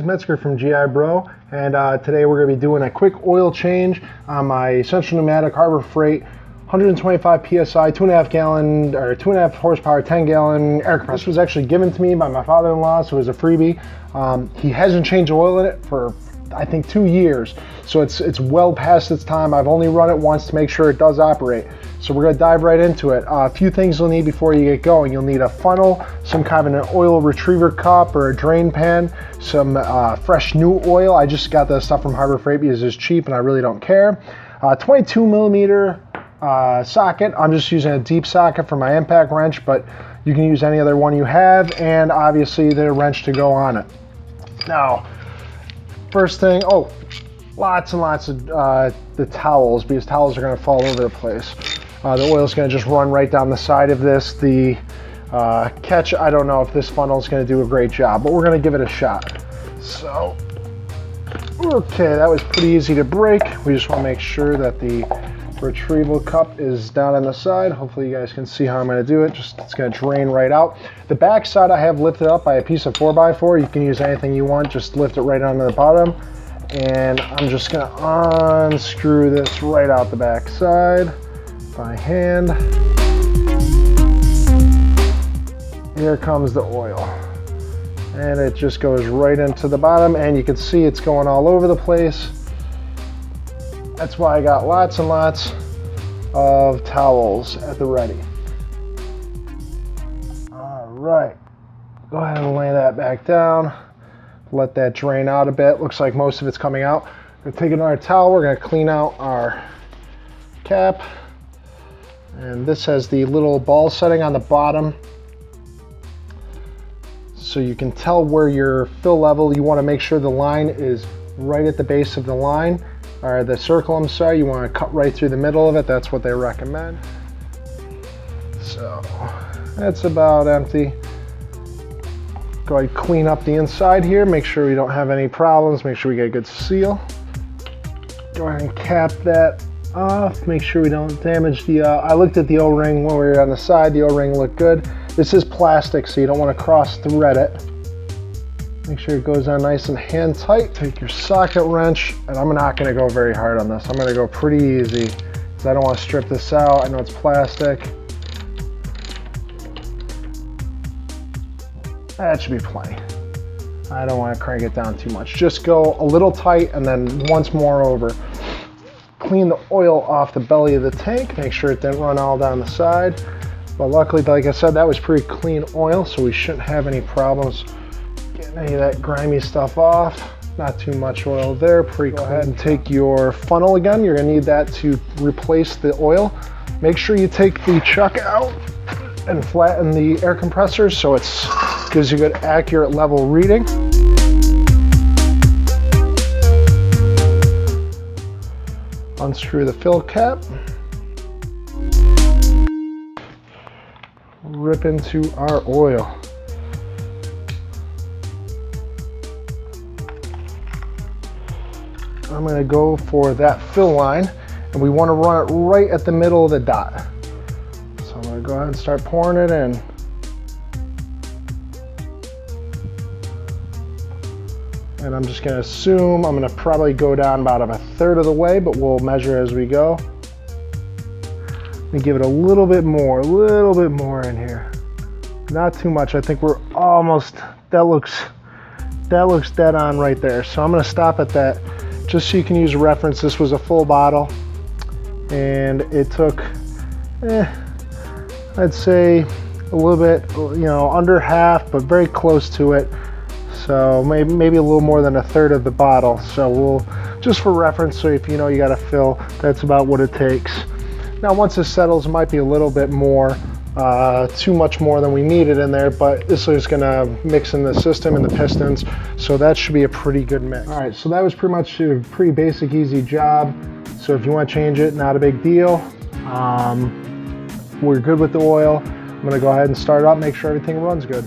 Metzger from GI Bro, and today we're going to be doing a quick oil change on my Central Pneumatic Harbor Freight 125 psi 2.5 gallon or 2.5 horsepower 10 gallon air compressor. This was actually given to me by my father-in-law, so it was a freebie. He hasn't changed oil in it for I think 2 years, so it's well past its time. I've only run it once to make sure it does operate. So we're going to dive right into it. A few things you'll need before you get going. You'll need a funnel, some kind of an oil retriever cup or a drain pan, some fresh new oil. I just got this stuff from Harbor Freight because it's cheap and I really don't care. 22 millimeter socket. I'm just using a deep socket for my impact wrench, but you can use any other one you have, and obviously the wrench to go on it. Now, first thing, lots and lots of the towels, because towels are going to fall over the place. The oil is going to just run right down the side of this. The catch, I don't know if this funnel is going to do a great job, but we're going to give it a shot. So, okay, that was pretty easy to break. We just want to make sure that the retrieval cup is down on the side. Hopefully you guys can see how I'm going to do it. It's going to drain right out. The back side I have lifted up by a piece of 4x4. You can use anything you want, just lift it right onto the bottom. And I'm just going to unscrew this right out the back side by hand. Here comes the oil. And it just goes right into the bottom, and you can see it's going all over the place. That's why I got lots and lots of towels at the ready. All right, go ahead and lay that back down. Let that drain out a bit. Looks like most of it's coming out. We're gonna take another towel. We're gonna clean out our cap. And this has the little ball setting on the bottom, so you can tell where your fill level. You want to make sure the line is right at the base of the line, or the circle, I'm sorry. You want to cut right through the middle of it. That's what they recommend. So that's about empty. Go ahead and clean up the inside here. Make sure we don't have any problems. Make sure we get a good seal. Go ahead and cap that off. Make sure we don't damage the, I looked at the O-ring when we were on the side. The O-ring looked good. This is plastic, so you don't want to cross thread it. Make sure it goes on nice and hand tight. Take your socket wrench, and I'm not going to go very hard on this. I'm going to go pretty easy because I don't want to strip this out. I know it's plastic. That should be plenty. I don't want to crank it down too much. Just go a little tight and then once more over. Clean the oil off the belly of the tank. Make sure it didn't run all down the side. But luckily, like I said, that was pretty clean oil, so we shouldn't have any problems getting any of that grimy stuff off. Not too much oil there. Pretty clean. Go ahead and take your funnel again. You're going to need that to replace the oil. Make sure you take the chuck out and flatten the air compressor so it gives you a good accurate level reading. Unscrew the fill cap. Rip into our oil. I'm going to go for that fill line, and we want to run it right at the middle of the dot. So I'm going to go ahead and start pouring it in. And I'm just going to assume I'm going to probably go down about a third of the way, but we'll measure as we go. Let me give it a little bit more in here. Not too much. I think we're almost, that looks dead on right there. So I'm going to stop at that just so you can use a reference. This was a full bottle, and it took, I'd say a little bit, under half, but very close to it. So maybe a little more than a third of the bottle. So we'll, just for reference, so if you know you got to fill, that's about what it takes. Now once this settles, it might be a little bit more, too much more than we needed in there, but this is going to mix in the system and the pistons, so that should be a pretty good mix. All right, so that was pretty much a pretty basic, easy job. So if you want to change it, not a big deal. We're good with the oil. I'm going to go ahead and start up, make sure everything runs good.